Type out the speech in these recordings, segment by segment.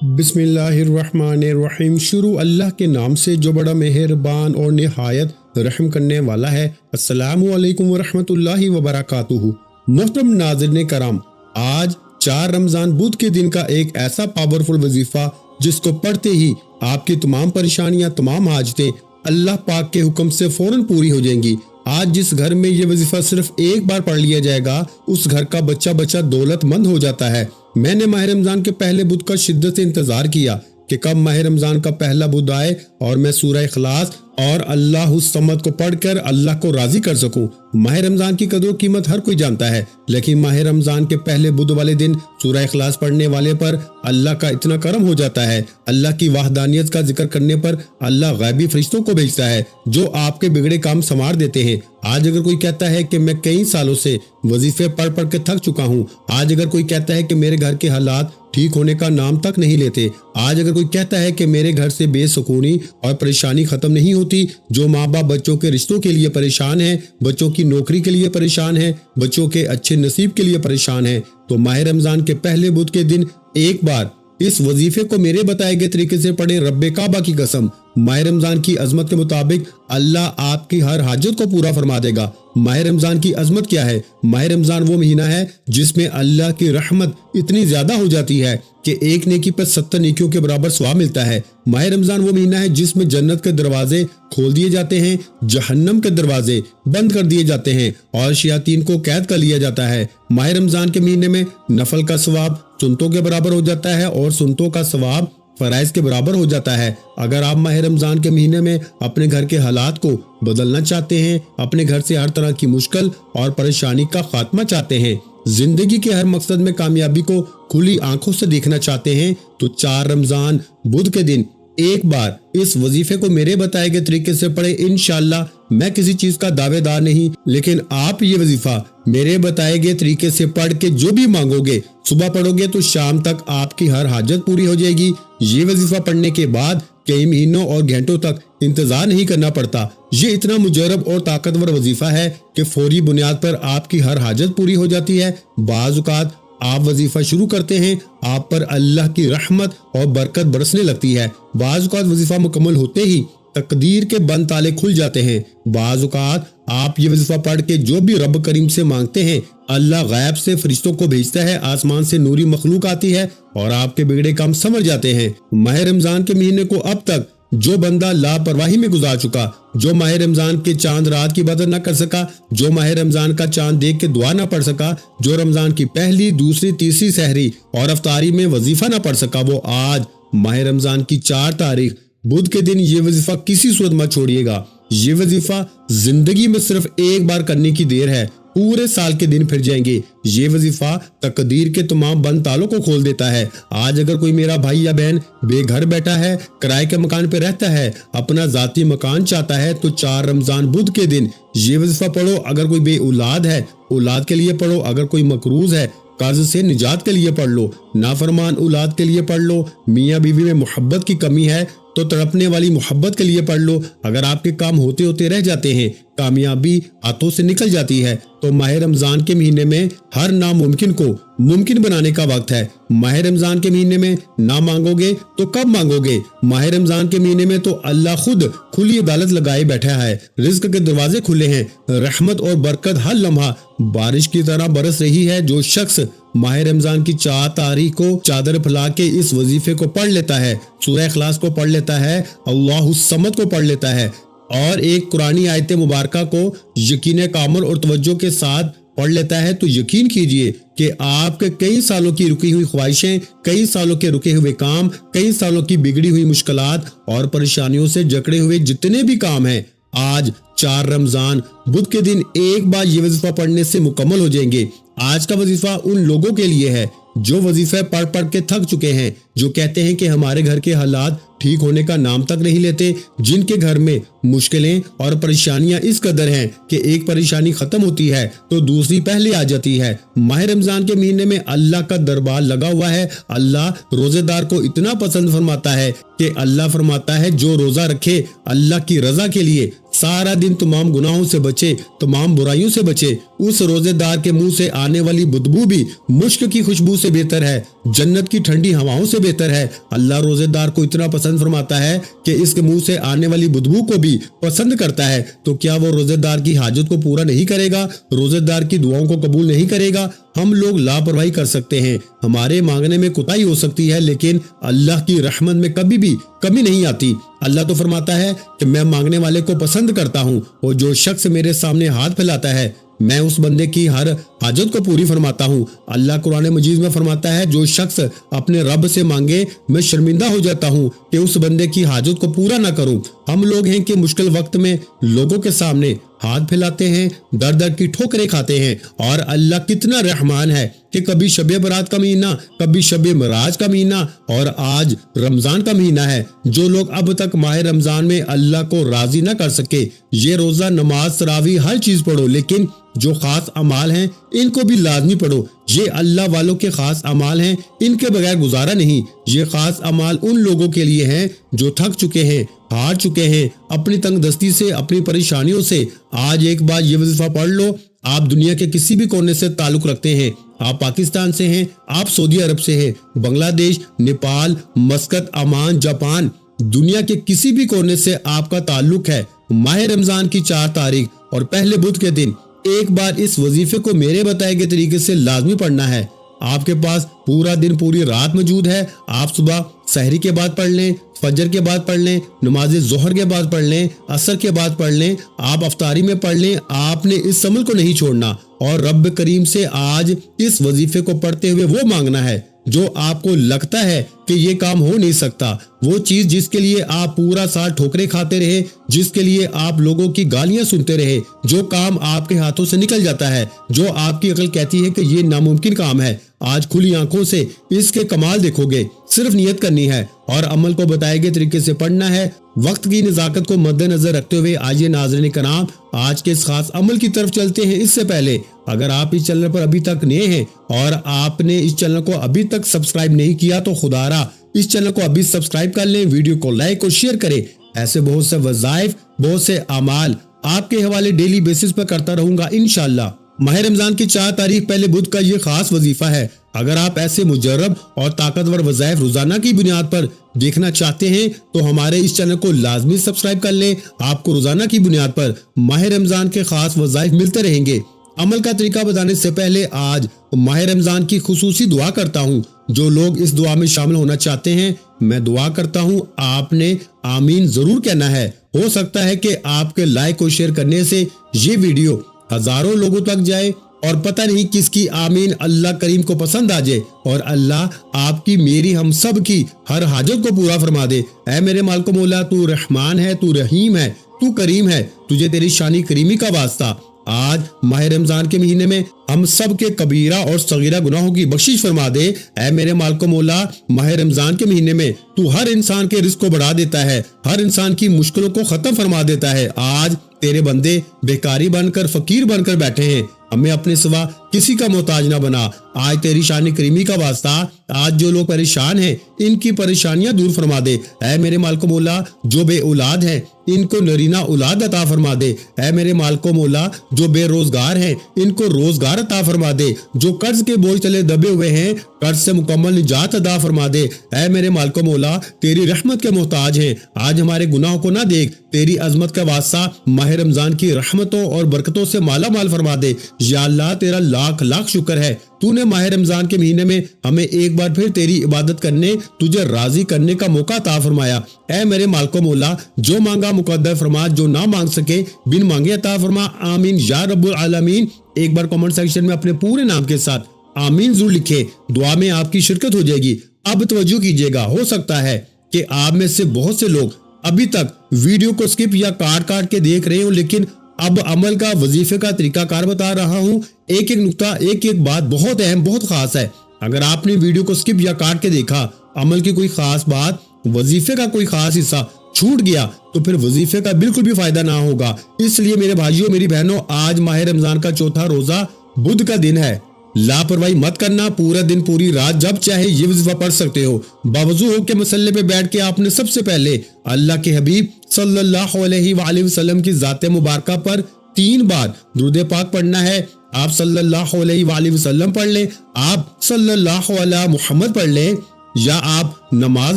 बिस्मिल्लाहिर्रहमानिर्रहीम। शुरू अल्लाह के नाम से जो बड़ा मेहरबान और निहायत रहम करने वाला है। अस्सलामु अलैकुम वरहमतुल्लाहि वबरकातुहू। मोहतरम नाज़रीन कराम, आज 4 रमज़ान बुध के दिन का एक ऐसा पावरफुल वजीफा जिसको पढ़ते ही आपकी तमाम परेशानियां, तमाम हाजतें अल्लाह पाक के हुक्म से फौरन पूरी हो जाएंगी। आज जिस घर में ये वजीफा सिर्फ एक बार पढ़ लिया जाएगा, उस घर का बच्चा बच्चा दौलतमंद हो जाता है। मैंने माह रमजान के पहले बुध का शिद्दत से इंतजार किया कि कब माह रमजान का पहला बुध आए और मैं सूरह इखलास और अल्लाहुस समद को पढ़कर अल्लाह को राजी कर सकूं। माह रमजान की कदर कीमत हर कोई जानता है, लेकिन माह रमजान के पहले बुध वाले दिन सूरह इखलास पढ़ने वाले पर अल्लाह का इतना करम हो जाता है। अल्लाह की वहदानियत का जिक्र करने पर अल्लाह गैबी फरिश्तों को भेजता है जो आपके बिगड़े काम संवार देते हैं। आज अगर कोई कहता है कि मैं कई सालों से वजीफे पढ़ पढ़ के थक चुका हूँ, आज अगर कोई कहता है कि मेरे घर के हालात ठीक होने का नाम तक नहीं लेते, आज अगर कोई कहता है कि मेरे घर से बेसुकूनी और परेशानी खत्म नहीं होती, जो माँ बाप बच्चों के रिश्तों के लिए परेशान है, बच्चों की नौकरी के लिए परेशान है, बच्चों के अच्छे नसीब के लिए परेशान है, तो माह रमजान के पहले बुध के दिन एक बार इस वजीफे को मेरे बताए गए तरीके से पढ़े। रब्बे काबा की कसम, माह रमजान की अजमत के मुताबिक अल्लाह आपकी हर हाजत को पूरा फरमा देगा। माह रमजान की अजमत क्या है? माह रमजान वो महीना है जिसमें अल्लाह की रहमत इतनी ज्यादा हो जाती है कि एक नेकी पर 70 नेकियों के बराबर सवाब मिलता है। माह रमजान वो महीना है जिसमें जन्नत के दरवाजे खोल दिए जाते हैं, जहन्नम के दरवाजे बंद कर दिए जाते हैं और शयातीन को कैद कर लिया जाता है। माह रमजान के महीने में नफल का सवाब सुन्नतों के बराबर हो जाता है और सुन्नतों का सवाब फराइज के बराबर हो जाता है। अगर आप माह रमजान के महीने में अपने घर के हालात को बदलना चाहते हैं, अपने घर से हर तरह की मुश्किल और परेशानी का खात्मा चाहते हैं, जिंदगी के हर मकसद में कामयाबी को खुली आंखों से देखना चाहते हैं, तो 4 रमजान बुध के दिन एक बार इस वजीफे को मेरे बताए गए तरीके से पढ़े। इंशाअल्लाह मैं किसी चीज का दावेदार नहीं, लेकिन आप ये वजीफा मेरे बताए गए तरीके से पढ़ के जो भी मांगोगे, सुबह पढ़ोगे तो शाम तक आपकी हर हाजत पूरी हो जाएगी। ये वजीफा पढ़ने के बाद कई महीनों और घंटों तक इंतजार नहीं करना पड़ता। ये इतना मुजरब और ताकतवर वजीफा है कि फौरी बुनियाद पर आपकी हर हाजत पूरी हो जाती है। बाज़ औक़ात आप वजीफा शुरू करते हैं, आप पर अल्लाह की रहमत और बरकत बरसने लगती है। बाज़ औक़ात वजीफा मुकम्मल होते ही तकदीर के बंद ताले खुल जाते हैं। बाज़ औक़ात आप ये वजीफा पढ़ के जो भी रब करीम से मांगते हैं, अल्लाह गैब से फरिश्तों को भेजता है, आसमान से नूरी मखलूक आती है और आपके बिगड़े काम समझ जाते हैं। माह रमजान के महीने को अब तक जो बंदा लापरवाही में गुजार चुका, जो माह रमजान के चांद रात की इबादत न कर सका, जो माह रमजान का चांद देख के दुआ न पढ़ सका, जो रमजान की पहली, दूसरी, तीसरी सहरी और अफ्तारी में वजीफा न पढ़ सका, वो आज माह रमजान की 4 तारीख बुध के दिन ये वजीफा किसी सूरत मत छोड़िएगा। ये वजीफा जिंदगी में सिर्फ एक बार करने की देर है, पूरे साल के दिन फिर जाएंगे। ये वजीफा तकदीर के तमाम बंद तालों को खोल देता है। आज अगर कोई मेरा भाई या बहन बेघर बैठा है, किराए के मकान पे रहता है, अपना जाती मकान चाहता है, तो 4 रमजान बुध के दिन ये वजीफा पढ़ो। अगर कोई बे औलाद है, औलाद के लिए पढ़ो। अगर कोई मकरूज है, कर्ज से निजात के लिए पढ़ लो। नाफरमान औलाद के लिए पढ़ लो। मियाँ बीवी में मोहब्बत की कमी है तो तड़पने वाली मोहब्बत के लिए पढ़ लो। अगर आपके काम होते होते रह जाते हैं, कामयाबी हाथों से निकल जाती है, तो माह रमजान के महीने में हर नामुमकिन को मुमकिन बनाने का वक्त है। माह रमजान के महीने में ना मांगोगे तो कब मांगोगे? माह रमजान के महीने में तो अल्लाह खुद खुली अदालत लगाए बैठा है, रिज्क के दरवाजे खुले हैं, रहमत और बरकत हर लम्हा बारिश की तरह बरस रही है। जो शख्स माह रमजान की 4 तारीख को चादर फैला के इस वजीफे को पढ़ लेता है, सूरह इखलास को पढ़ लेता है, अल्लाहुस समद को पढ़ लेता है और एक कुरानी आयत मुबारका को यकीन कामल और तवज्जो के साथ पढ़ लेता है, तो यकीन कीजिए कि आपके कई सालों की रुकी हुई ख्वाहिशें, कई सालों के रुके हुए काम, कई सालों की बिगड़ी हुई मुश्किलात और परेशानियों से जकड़े हुए जितने भी काम हैं, आज 4 रमजान बुध के दिन एक बार ये वजीफा पढ़ने से मुकम्मल हो जाएंगे। आज का वजीफा उन लोगों के लिए है जो वजीफे पढ़ पढ़ के थक चुके हैं, जो कहते हैं कि हमारे घर के हालात ठीक होने का नाम तक नहीं लेते, जिनके घर में मुश्किलें और परेशानियां इस कदर हैं कि एक परेशानी खत्म होती है तो दूसरी पहले आ जाती है। माह रमजान के महीने में अल्लाह का दरबार लगा हुआ है। अल्लाह रोजेदार को इतना पसंद फरमाता है कि अल्लाह फरमाता है जो रोजा रखे अल्लाह की रजा के लिए, सारा दिन तमाम गुनाहों से बचे, तमाम बुराइयों से बचे। उस रोजेदार के मुंह से आने वाली बदबू भी मुश्क की खुशबू से बेहतर है, जन्नत की ठंडी हवाओं से बेहतर है। अल्लाह रोजेदार को इतना पसंद फरमाता है कि इसके मुंह से आने वाली बदबू को भी पसंद करता है। तो क्या वो रोजेदार की हाजत को पूरा नहीं करेगा, रोजेदार की दुआओं को कबूल नहीं करेगा? हम लोग लापरवाही कर सकते हैं, हमारे मांगने में कोताही हो सकती है, लेकिन अल्लाह की रहमत में कभी भी कमी नहीं आती। अल्लाह तो फरमाता है कि मैं मांगने वाले को पसंद करता हूँ, और जो शख्स मेरे सामने हाथ फैलाता है मैं उस बंदे की हर हाजत को पूरी फरमाता हूँ। अल्लाह कुरान मजीद में फरमाता है, जो शख्स अपने रब से मांगे मैं शर्मिंदा हो जाता हूँ कि उस बंदे की हाजत को पूरा ना करूँ। हम लोग हैं कि मुश्किल वक्त में लोगों के सामने हाथ फैलाते हैं, दर दर की ठोकरें खाते हैं, और अल्लाह कितना रहमान है कि कभी शबे बरात का महीना, कभी शबे मराज का महीना, और आज रमजान का महीना है। जो लोग अब तक माह रमजान में अल्लाह को राजी ना कर सके, ये रोजा, नमाज, तरावी हर चीज पढ़ो, लेकिन जो खास अमाल हैं इनको भी लाजमी पढ़ो। ये अल्लाह वालों के खास अमाल हैं, इनके बगैर गुजारा नहीं। ये खास अमाल उन लोगों के लिए हैं जो थक चुके हैं, हार चुके हैं अपनी तंगदस्ती से, अपनी परेशानियों से। आज एक बार ये वजीफा पढ़ लो। आप दुनिया के किसी भी कोने से ताल्लुक रखते हैं, आप पाकिस्तान से हैं, आप सऊदी अरब से हैं, बांग्लादेश, नेपाल, मस्कत, अमान, जापान, दुनिया के किसी भी कोने से आपका ताल्लुक है, माह रमजान की 4 तारीख और पहले बुध के दिन एक बार इस वजीफे को मेरे बताए गए तरीके से लाजमी पढ़ना है। आपके पास पूरा दिन, पूरी रात मौजूद है। आप सुबह सहरी के बाद पढ़ लें, फजर के बाद पढ़ लें, नमाज जोहर के बाद पढ़ लें, असर के बाद पढ़ लें, आप अफ्तारी में पढ़ लें। आपने इस अमल को नहीं छोड़ना और रब करीम से आज इस वजीफे को पढ़ते हुए वो मांगना है जो आपको लगता है कि ये काम हो नहीं सकता, वो चीज जिसके लिए आप पूरा साल ठोकरें खाते रहे, जिसके लिए आप लोगों की गालियां सुनते रहे, जो काम आपके हाथों से निकल जाता है, जो आपकी अकल कहती है कि ये नामुमकिन काम है, आज खुली आंखों से इसके कमाल देखोगे। सिर्फ नियत करनी है और अमल को बताए गए तरीके से पढ़ना है। वक्त की नजाकत को मद्देनजर रखते हुए आइए नाज़रीन कराम आज के इस खास अमल की तरफ चलते हैं। इससे पहले अगर आप इस चैनल पर अभी तक नए हैं और आपने इस चैनल को अभी तक सब्सक्राइब नहीं किया तो खुदारा इस चैनल को अभी सब्सक्राइब कर लें, वीडियो को लाइक और शेयर करें। ऐसे बहुत से वज़ाइफ, बहुत से अमाल आपके हवाले डेली बेसिस पर करता रहूंगा इंशाअल्लाह। माह रमजान की 4 तारीख पहले बुध का ये खास वजीफा है। अगर आप ऐसे मुजर्रब और ताकतवर वज़ाइफ रोजाना की बुनियाद पर देखना चाहते हैं तो हमारे इस चैनल को लाजमी सब्सक्राइब कर लें। आपको रोजाना की बुनियाद पर माह रमजान के खास वज़ाइफ मिलते रहेंगे। अमल का तरीका बताने से पहले आज माह रमजान की खुसूसी दुआ करता हूँ। जो लोग इस दुआ में शामिल होना चाहते हैं, मैं दुआ करता हूँ आपने आमीन जरूर कहना है। हो सकता है कि आपके लाइक और शेयर करने से ये वीडियो हजारों लोगों तक जाए और पता नहीं किसकी आमीन अल्लाह करीम को पसंद आ जाए और अल्लाह आपकी, मेरी, हम सब की हर हाजत को पूरा फरमा दे। ऐ मेरे मालिक मौला, तू रहमान है, तू रहीम है, तू करीम है, तुझे तेरी शानी करीमी का वास्ता। आज माह रमजान के महीने में हम सब के कबीरा और सगीरा गुनाहों की बख्शिश फरमा दे। ऐ मेरे मालिक मौला, माह रमजान के महीने में तू हर इंसान के रिस्क को बढ़ा देता है, हर इंसान की मुश्किलों को खत्म फरमा देता है। आज तेरे बंदे बेकारी बनकर, फकीर बनकर बैठे हैं, हमें अपने सिवा किसी का मोहताज ना बना। आज तेरी शान करीमी का वास्ता, आज जो लोग परेशान हैं इनकी परेशानियां दूर फरमा दे। ऐ मेरे मालिक मौला, जो बे औलाद हैं इनको नरीना औलाद अता फरमा दे। ऐ मेरे मालिक मौला, जो बेरोजगार हैं इनको रोजगार अता फरमा दे। जो कर्ज के बोझ तले दबे हुए हैं, कर्ज से मुकम्मल निजात अता फरमा दे। ऐ मेरे मालिक मौला, तेरी रहमत के मोहताज हैं, आज हमारे गुनाहों को ना देख, तेरी अजमत का वास्ता माह रमजान की रहमतों और बरकतों से माला माल फरमा दे। या अल्लाह, तेरा लाख लाख शुक्र है, तूने माह रमजान के महीने में हमें एक बार फिर तेरी इबादत करने, तुझे राजी करने का मौका अता फरमाया। ऐ मेरे मालिक मौला, जो मांगा मुकद्दर फरमा, जो ना मांग सके बिन मांगे अता फरमा। आमीन या रब्बुल आलमीन। एक बार कमेंट सेक्शन में अपने पूरे नाम के साथ आमीन जरूर लिखे, दुआ में आपकी शिरकत हो जाएगी। अब तवज्जो कीजिएगा, हो सकता है कि आप में से बहुत से लोग अभी तक वीडियो को स्किप या काट काट के देख रहे हो, लेकिन अब अमल का, वजीफे का तरीकाकार बता रहा हूँ। एक एक नुक्ता, एक एक बात बहुत अहम, बहुत खास है। अगर आपने वीडियो को स्किप या काट के देखा, अमल की कोई खास बात, वजीफे का कोई खास हिस्सा छूट गया तो फिर वजीफे का बिल्कुल भी फायदा ना होगा। इसलिए मेरे भाइयों, मेरी बहनों, आज माह रमजान का चौथा रोजा बुध का दिन है। लापरवाही मत करना, पूरा दिन पूरी रात जब चाहे ये वजीफा पढ़ सकते हो। बावजू हो के मसल्ले पे बैठ के आपने सबसे पहले अल्लाह के हबीब सल्लल्लाहु अलैहि वसल्लम की ज़ात मुबारका पर 3 बार दुरूद पाक पढ़ना है। आप सल्लल्लाहु अलैहि वसल्लम पढ़ लें, आप सल्लल्लाहु अला मुहम्मद पढ़ लें, या आप नमाज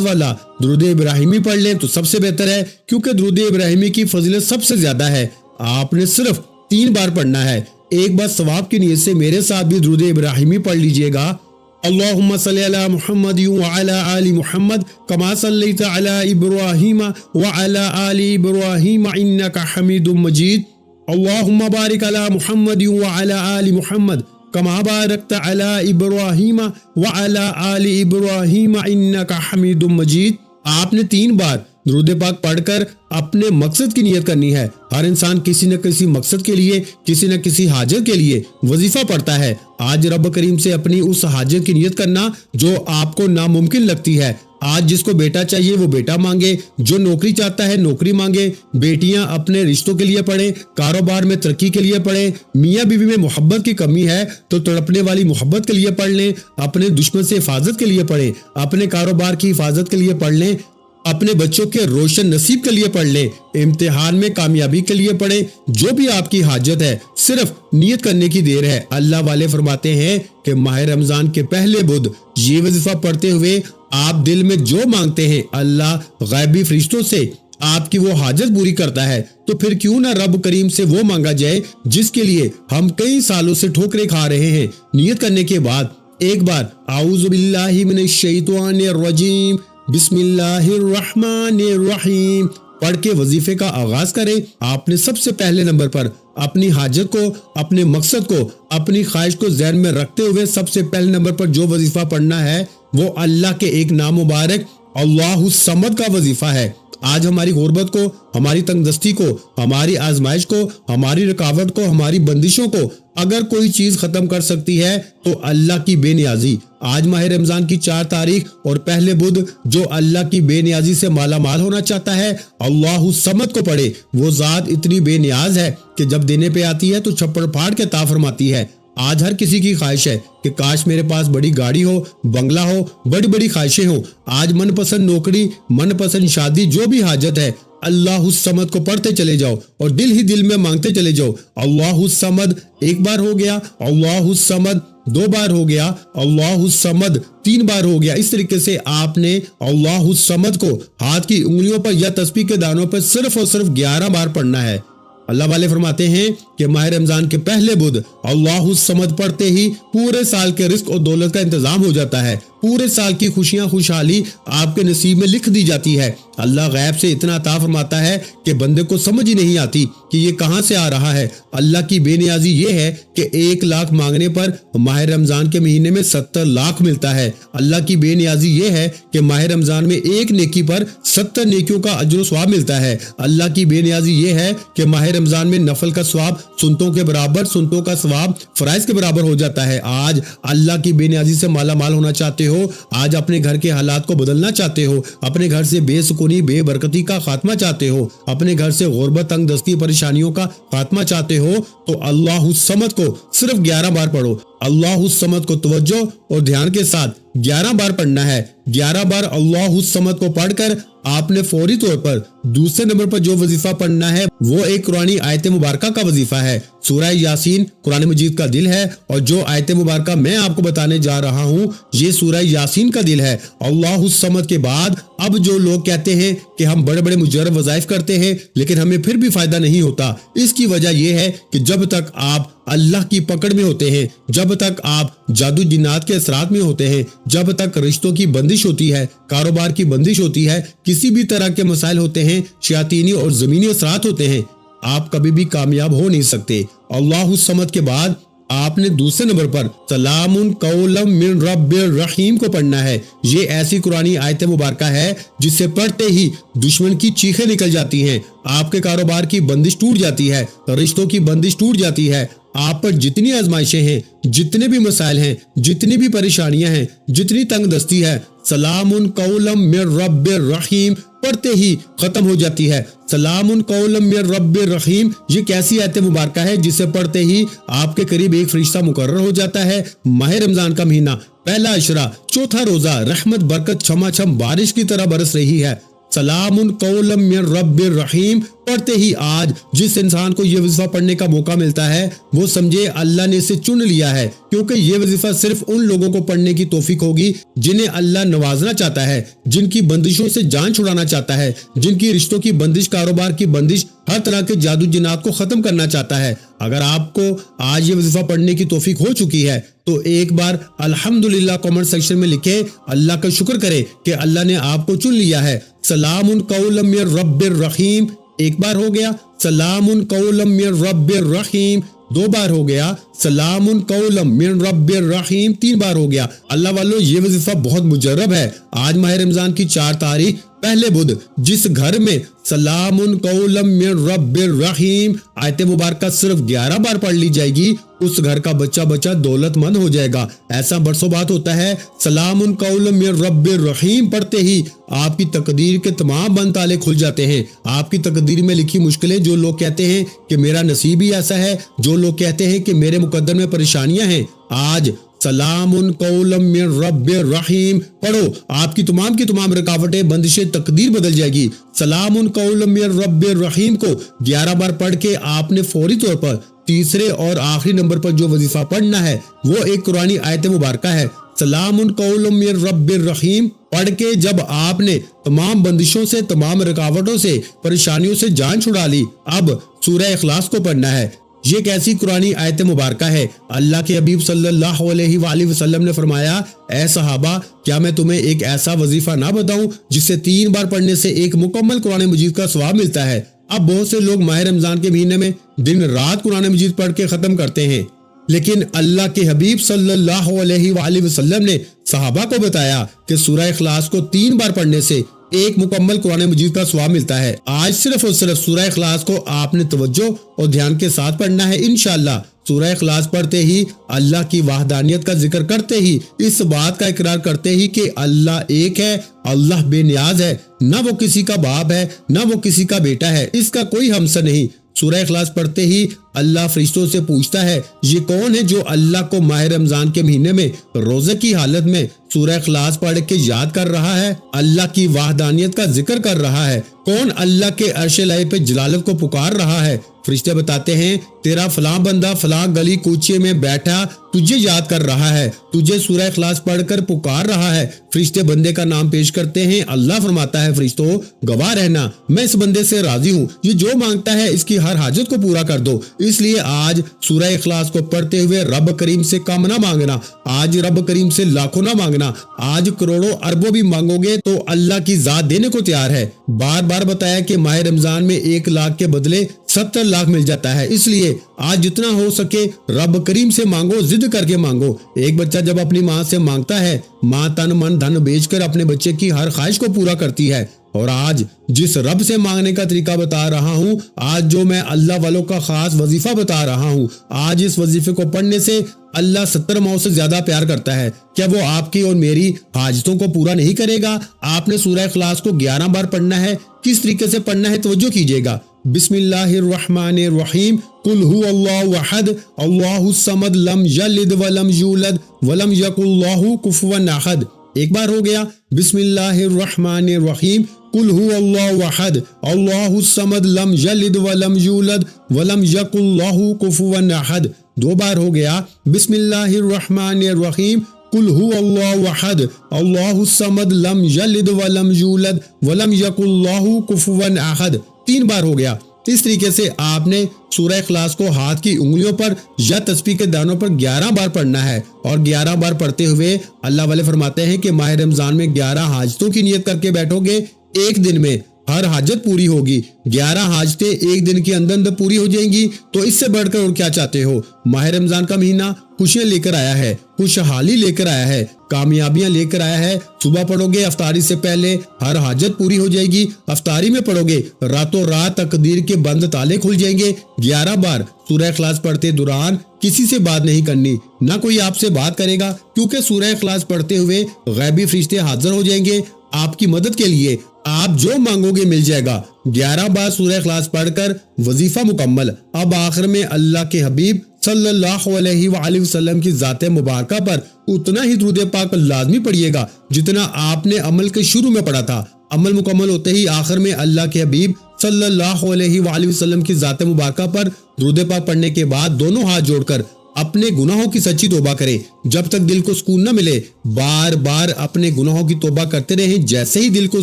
वाला दुरूद इब्राहिमी पढ़ लें तो सबसे बेहतर है, क्योंकि दुरूद इब्राहिमी की फजीलत सबसे ज्यादा है। आपने सिर्फ 3 बार पढ़ना है। एक बार सवाब की नीयत से मेरे साथ भी दुरूद इब्राहिमी पढ़ लीजिएगा। अल्लाहुम्मा सल्ली अला मुहम्मद व अला आलि मुहम्मद कमा सल्लैता अला इब्राहीम व अला आलि इब्राहीम इन्नका हमीदुम मजीद। अल्लाहुम्मा बारिक अला मुहम्मद व अला आलि मुहम्मद कमा बारकता अला इब्राहीम व अला आलि इब्राहीम इन्नका हमीदुम मजीद। आपने 3 बार दुरूद पाक पढ़कर अपने मकसद की नियत करनी है। हर इंसान किसी न किसी मकसद के लिए, किसी न किसी हाजत के लिए वजीफा पढ़ता है। आज रब करीम से अपनी उस हाजत की नियत करना जो आपको नामुमकिन लगती है। आज जिसको बेटा चाहिए वो बेटा मांगे, जो नौकरी चाहता है नौकरी मांगे। बेटियां अपने रिश्तों के लिए पढ़े, कारोबार में तरक्की के लिए पढ़े। मियाँ बीवी में मोहब्बत की कमी है तो तड़पने वाली मोहब्बत के लिए पढ़ लें। अपने दुश्मन से हिफाजत के लिए पढ़े, अपने कारोबार की हिफाजत के लिए पढ़ लें। अपने बच्चों के रोशन नसीब के लिए पढ़ लें, इम्तिहान में कामयाबी के लिए पढ़े। जो भी आपकी हाजत है सिर्फ नियत करने की देर है। अल्लाह वाले फरमाते हैं कि माह रमजान के पहले बुध ये वजीफा पढ़ते हुए आप दिल में जो मांगते हैं अल्लाह गैबी फरिश्तों से आपकी वो हाजत पूरी करता है। तो फिर क्यों ना रब करीम से वो मांगा जाए जिसके लिए हम कई सालों से ठोकरें खा रहे हैं। नियत करने के बाद एक बार आऊज़ु बिल्लाहि मिनश शैतानिर रजीम बिस्मिल्लाहिर्रहमानिर्रहीम पढ़ के वजीफे का आगाज करें। आपने सबसे पहले नंबर पर अपनी हाजत को, अपने मकसद को, अपनी ख्वाहिश को ज़हन में रखते हुए सबसे पहले नंबर पर जो वजीफा पढ़ना है वो अल्लाह के एक नाम मुबारक अल्लाहु समद का वजीफा है। आज हमारी गुर्बत को, हमारी तंगदस्ती को, हमारी आजमाइश को, हमारी रुकावट को, हमारी बंदिशों को अगर कोई चीज खत्म कर सकती है तो अल्लाह की बेनियाजी। आज माह रमजान की 4 तारीख और पहले बुध जो अल्लाह की बेनियाजी से माला माल होना चाहता है अल्लाहु समद को पढ़े। वो जात इतनी बेनियाज है कि जब देने पे आती है तो छप्पड़ फाड़ के ता फरमाती है। आज हर किसी की ख्वाहिश है कि काश मेरे पास बड़ी गाड़ी हो, बंगला हो, बड़ी बड़ी ख्वाहिशें हो। आज मनपसंद नौकरी, मनपसंद शादी, जो भी हाजत है अल्लाहु समद को पढ़ते चले जाओ और दिल ही दिल में मांगते चले जाओ। अल्लाहु समद 1 बार हो गया, अल्लाहु समद 2 बार हो गया, अल्लाहु समद 3 बार हो गया। इस तरीके से आपने अल्लाहु समद को हाथ की उंगलियों पर या तस्बीह के दानों पर सिर्फ और सिर्फ 11 बार पढ़ना है। अल्लाह वाले फरमाते हैं कि माह रमजान के पहले बुध अल्लाहु समद पढ़ते ही पूरे साल के रिस्क और दौलत का इंतजाम हो जाता है। पूरे साल की खुशियां, खुशहाली आपके नसीब में लिख दी जाती है। अल्लाह गैब से इतना अता फरमाता है कि बंदे को समझ ही नहीं आती कि ये कहां से आ रहा है। अल्लाह की बेनियाजी ये है कि 1 लाख मांगने पर माह रमजान के महीने में 70 लाख मिलता है। अल्लाह की बेनियाजी ये है कि माह रमजान में 1 नेकी पर 70 नेकियों का अजर स्वाब मिलता है। अल्लाह की बेनियाजी ये है कि माह रमजान में नफल का स्वाब सुन्नतों के बराबर, सुन्नतों का स्वाब फराइज के बराबर हो जाता है। आज अल्लाह की बेनियाजी से माला माल होना चाहते हो, आज अपने घर के हालात को बदलना चाहते हो, अपने घर से बेसुकूनी, बेबरकती का खात्मा चाहते हो, अपने घर से गुर्बत, तंगदस्ती, परेशानियों का खात्मा चाहते हो तो अल्लाहु समद को सिर्फ 11 बार पढ़ो। अल्लाहु समद को तवज्जो और ध्यान के साथ 11 बार पढ़ना है। 11 बार अल्लाहु समद को पढ़कर आपने फौरी तौर पर दूसरे नंबर पर जो वजीफा पढ़ना है वो एक कुरानी आयत मुबारका का वजीफा है। सूरह यासीन कुरान मजीद का दिल है और जो आयत मुबारका मैं आपको बताने जा रहा हूँ ये सूरह यासीन का दिल है। अल्लाहु समद के बाद अब जो लोग कहते हैं कि हम बड़े बड़े मुजर्रब वज़ाइफ करते हैं लेकिन हमें फिर भी फायदा नहीं होता, इसकी वजह यह है कि जब तक आप अल्लाह की पकड़ में होते हैं, जब तक आप जादू जिन्नात के असरात में होते हैं, जब तक रिश्तों की बंदिश होती है, कारोबार की बंदिश होती है, किसी भी तरह के मसाइल होते हैं, शयातीनी और जमीनी असरात होते हैं, आप कभी भी कामयाब हो नहीं सकते। अल्लाहु समद के बाद आपने दूसरे नंबर पर सलामुन कौलम मिन रब्बिर रहीम को पढ़ना है। ये ऐसी कुरानी आयत मुबारका है जिसे पढ़ते ही दुश्मन की चीखें निकल जाती हैं, आपके कारोबार की बंदिश टूट जाती है, रिश्तों की बंदिश टूट जाती है। आप पर जितनी आजमाइशें हैं, जितने भी मसाइल हैं, जितनी भी परेशानियां हैं, जितनी तंगदस्ती है, सलामुन कौलम मिन रब्बिर रहीम پڑھتے ہی ختم ہو جاتی ہے۔ سلام قولا من رب الرحیم، یہ کیسی آیت مبارکہ ہے جسے پڑھتے ہی آپ کے قریب ایک فرشتہ مقرر ہو جاتا ہے۔ ماہ رمضان کا مہینہ، پہلا عشرہ، چوتھا روزہ، رحمت برکت چھما چھم بارش کی طرح برس رہی ہے۔ سلام قولا من رب الرحیم پڑھتے ہی آج جس انسان کو یہ وظیفہ پڑھنے کا موقع ملتا ہے وہ سمجھے اللہ نے اسے چن لیا ہے، کیونکہ یہ وظیفہ صرف ان لوگوں کو پڑھنے کی توفیق ہوگی جنہیں اللہ نوازنا چاہتا ہے، جن کی بندشوں سے جان چھڑانا چاہتا ہے، جن کی رشتوں کی بندش، کاروبار کی بندش، ہر طرح کے جادو جنات کو ختم کرنا چاہتا ہے۔ اگر آپ کو آج یہ وظیفہ پڑھنے کی توفیق ہو چکی ہے تو ایک بار الحمدللہ کامنٹ سیکشن میں لکھے، اللہ کا شکر کرے کہ اللہ نے آپ کو چن لیا ہے۔ سلام قولا من رب الرحیم ایک بار ہو گیا، سلام قولا من رب الرحیم دو بار ہو گیا، سلام قولا من رب الرحیم تین بار ہو گیا۔ اللہ والو، یہ وظیفہ بہت مجرب ہے۔ آج ماہ رمضان کی 4 تاریخ پہلے بدھ، جس گھر میں سلام قولا من رب الرحیم آیت مبارکہ صرف 11 بار پڑھ لی جائے گی، اس گھر کا بچہ دولت مند ہو جائے گا۔ ایسا برسوں بات ہوتا ہے، سلام قولا من رب الرحیم پڑھتے ہی آپ کی تقدیر کے تمام بند تالے کھل جاتے ہیں۔ آپ کی تقدیر میں لکھی مشکلیں، جو لوگ کہتے ہیں کہ میرا نصیب ہی ایسا ہے، جو لوگ کہتے ہیں کہ میرے مقدر میں پریشانیاں ہیں، آج سلام قولا من رب الرحیم پڑھو، آپ کی تمام رکاوٹیں، بندشیں، تقدیر بدل جائے گی۔ سلام قولا من رب الرحیم کو 11 بار پڑھ کے آپ نے فوری طور پر تیسرے اور آخری نمبر پر جو وظیفہ پڑھنا ہے وہ ایک قرآنی آیت مبارکہ ہے۔ سلام قولا من رب الرحیم پڑھ کے جب آپ نے تمام بندشوں سے، تمام رکاوٹوں سے، پریشانیوں سے جان چھڑا لی، اب سورہ اخلاص کو پڑھنا ہے۔ یہ ایک ایسی قرآنی آیت مبارکہ ہے، اللہ کے حبیب صلی اللہ علیہ وآلہ وسلم نے فرمایا، اے صحابہ، کیا میں تمہیں ایک ایسا وظیفہ نہ بتاؤں جسے 3 بار پڑھنے سے ایک مکمل قرآن مجید کا ثواب ملتا ہے۔ اب بہت سے لوگ ماہ رمضان کے مہینے میں دن رات قرآن مجید پڑھ کے ختم کرتے ہیں، لیکن اللہ کے حبیب صلی اللہ علیہ وآلہ وسلم نے صحابہ کو بتایا کہ سورہ اخلاص کو 3 بار پڑھنے سے ایک مکمل قرآن مجید کا ثواب ملتا ہے۔ آج صرف اور صرف سورہ اخلاص کو آپ نے توجہ اور دھیان کے ساتھ پڑھنا ہے۔ انشاءاللہ سورہ اخلاص پڑھتے ہی، اللہ کی وحدانیت کا ذکر کرتے ہی، اس بات کا اقرار کرتے ہی کہ اللہ ایک ہے، اللہ بے نیاز ہے، نہ وہ کسی کا باپ ہے، نہ وہ کسی کا بیٹا ہے، اس کا کوئی ہمسر نہیں۔ سورہ اخلاص پڑھتے ہی اللہ فرشتوں سے پوچھتا ہے، یہ کون ہے جو اللہ کو ماہ رمضان کے مہینے میں روزے کی حالت میں سورہ اخلاص پڑھ کے یاد کر رہا ہے، اللہ کی وحدانیت کا ذکر کر رہا ہے؟ کون اللہ کے عرش الہی پہ جلالت کو پکار رہا ہے؟ فرشتے بتاتے ہیں، تیرا فلاں بندہ فلاں گلی کوچے میں بیٹھا تجھے یاد کر رہا ہے، تجھے سورہ اخلاص پڑھ کر پکار رہا ہے۔ فرشتے بندے کا نام پیش کرتے ہیں، اللہ فرماتا ہے، فرشتوں گواہ رہنا، میں اس بندے سے راضی ہوں، یہ جو مانگتا ہے اس کی ہر حاجت کو پورا کر دو۔ اس لیے آج سورہ اخلاص کو پڑھتے ہوئے رب کریم سے کم نہ مانگنا، آج رب کریم سے لاکھوں نہ مانگنا، آج کروڑوں اربوں بھی مانگو گے تو اللہ کی ذات دینے کو تیار ہے۔ بار بار بتایا کہ ماہ رمضان میں 1 لاکھ کے بدلے 70 لاکھ مل جاتا ہے، اس لیے آج جتنا ہو سکے رب کریم سے مانگو، ضد کر کے مانگو۔ ایک بچہ جب اپنی ماں سے مانگتا ہے، ماں تن من دھن بیچ کر اپنے بچے کی ہر خواہش کو پورا کرتی ہے۔ اور آج جس رب سے مانگنے کا طریقہ بتا رہا ہوں، آج جو میں اللہ والوں کا خاص وظیفہ بتا رہا ہوں، آج اس وظیفے کو پڑھنے سے اللہ 70 ماؤں سے زیادہ پیار کرتا ہے۔ کیا وہ آپ کی اور میری حاجتوں کو پورا نہیں کرے گا؟ آپ نے سورہ اخلاص کو 11 بار پڑھنا ہے۔ کس طریقے سے پڑھنا ہے توجہ کیجئے گا۔ بسم اللہ الرحمن الرحیم، قل هو اللہ احد اللہ الصمد لم یلد ولم یولد ولم یکن لہ کفوا احد۔ ایک بار ہو گیا، بسم اللہ الرحمن الرحیم، قل هو اللہ احد اللہ الصمد لم یلد ولم یولد ولم یکن لہ کفوا احد۔ 2 بار ہو گیا، بسم اللہ الرحمن الرحیم، قل هو اللہ احد اللہ الصمد لم یلد ولم یولد ولم یکن لہ کفوا احد۔ 3 بار ہو گیا۔ اس طریقے سے آپ نے سورہ اخلاص کو ہاتھ کی انگلیوں پر یا تسبیح کے دانوں پر 11 بار پڑھنا ہے، اور 11 بار پڑھتے ہوئے اللہ والے فرماتے ہیں کہ ماہ رمضان میں 11 حاجتوں کی نیت کر کے بیٹھو گے، ایک دن میں ہر حاجت پوری ہوگی۔ 11 حاجتیں ایک دن کے اندر پوری ہو جائیں گی، تو اس سے بڑھ کر اور کیا چاہتے ہو؟ ماہ رمضان کا مہینہ خوشیاں لے کر آیا ہے، خوشحالی لے کر آیا ہے، کامیابیاں لے کر آیا ہے۔ صبح پڑھو گے افطاری سے پہلے ہر حاجت پوری ہو جائے گی، افطاری میں پڑھو گے راتوں رات تقدیر کے بند تالے کھل جائیں گے۔ 11 بار سورہ اخلاص پڑھتے دوران کسی سے بات نہیں کرنی، نہ کوئی آپ سے بات کرے گا، کیونکہ سورہ اخلاص پڑھتے ہوئے غیبی فرشتے حاضر ہو جائیں گے، آپ کی مدد کے لیے، آپ جو مانگو گے مل جائے گا۔ 11 بار سورہ اخلاص پڑھ کر وظیفہ مکمل۔ اب آخر میں اللہ کے حبیب صلی اللہ علیہ وآلہ وسلم کی ذات مبارکہ پر اتنا ہی درود پاک لازمی پڑھیے گا جتنا آپ نے عمل کے شروع میں پڑھا تھا۔ عمل مکمل ہوتے ہی آخر میں اللہ کے حبیب صلی اللہ علیہ وآلہ وسلم کی ذات مبارکہ پر درود پاک پڑھنے کے بعد دونوں ہاتھ جوڑ کر اپنے گناہوں کی سچی توبہ کریں۔ جب تک دل کو سکون نہ ملے بار بار اپنے گناہوں کی توبہ کرتے رہیں۔ جیسے ہی دل کو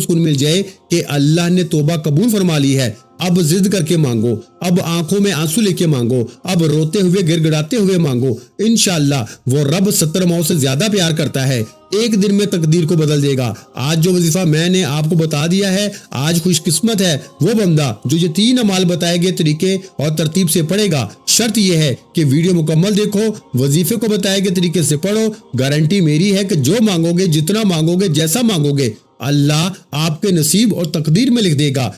سکون مل جائے کہ اللہ نے توبہ قبول فرما لی ہے، اب ضد کر کے مانگو، اب آنکھوں میں آنسو لے کے مانگو، اب روتے ہوئے گڑ گڑاتے ہوئے مانگو۔ انشاءاللہ وہ رب 70 ماؤں سے زیادہ پیار کرتا ہے، ایک دن میں تقدیر کو بدل دے گا۔ آج جو وظیفہ میں نے آپ کو بتا دیا ہے، آج خوش قسمت ہے وہ بندہ جو یہ 3 اعمال بتائے گئے طریقے اور ترتیب سے پڑھے گا۔ شرط یہ ہے کہ ویڈیو مکمل دیکھو، وظیفے کو بتائے گئے طریقے سے پڑھو۔ گارنٹی میری ہے کہ جو مانگو گے، جتنا مانگو گے، جیسا مانگو گے، اللہ آپ کے نصیب اور تقدیر میں لکھ دے گا۔